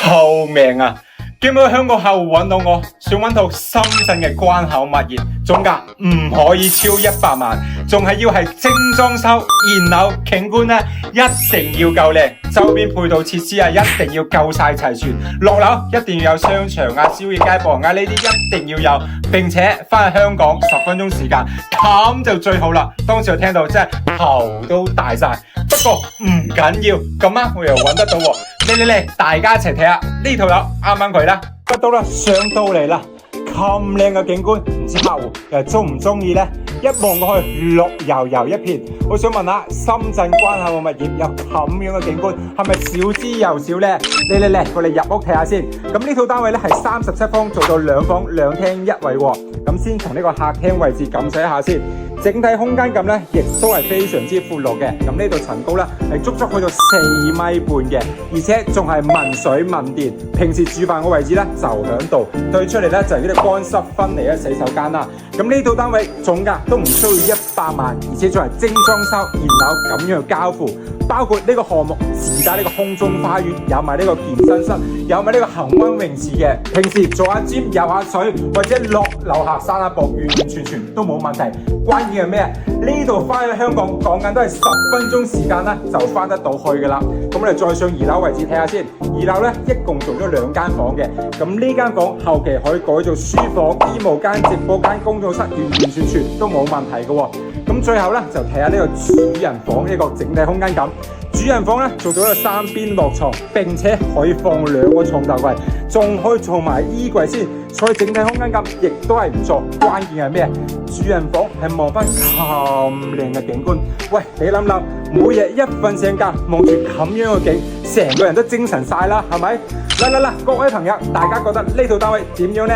救命啊！見到香港客戶揾到我，想揾套深圳嘅關口物業，總價唔可以超100萬，仲係要係精裝修，現樓景觀咧一定要夠靚，周邊配套設施啊一定要夠晒齊全，落樓一定要有商場啊、宵夜街坊啊呢啲一定要有，並且翻去香港10分鐘時間，咁就最好啦。當時我聽到真係頭都大晒，不過唔緊要，咁啱我又揾得到喎。嚟，大家一齊睇下呢套樓啱唔啱佢啦？得到啦，上到嚟啦，咁靚嘅景觀，唔知客戶又中唔中意呢？一望過去，綠油油一片。我想問下，深圳關口嘅物業有咁樣嘅景觀，係咪少之又少呢？嚟，我哋入屋睇下先。咁呢套單位咧係37方，做到2房2廳1衛喎。咁先從呢個客廳位置感受一下先。整體空間感咧，亦都係非常之闊落嘅。咁呢度層高咧係足足去到4米半嘅，而且仲係民水民電。平時煮飯嘅位置咧就響度，對出嚟咧就係呢啲乾濕分離嘅洗手間啦。咁呢套單位總價都唔需要100萬，而且仲係精裝修現樓咁樣交付，包括呢個項目自帶呢個空中花園，有埋呢個健身室，有埋呢個恒溫泳池嘅。平時做下 gym 游下水，或者落樓下散下步，完完全全都冇問題。關鍵係咩啊？呢度翻去香港講緊都係10分鐘時間啦，就翻得到去噶啦。咁我哋再上2樓位置睇下先。2樓咧一共做咗2間房嘅。咁呢間房後期可以改做書房、衣帽間、直播間、工作室，完完全全都冇問題嘅。咁最後咧就睇下呢個主人房呢個整體空間感。主人房咧做到一個3邊落床，並且可以放2個床頭櫃，仲可以做埋衣櫃先，所以整體空間感亦都係唔錯。關鍵係咩？主人房係望翻咁靚嘅景觀。喂，你諗諗，每日一瞓醒覺望住咁樣嘅景，成個人都精神晒啦，係咪？嚟，各位朋友，大家覺得呢套單位點樣呢？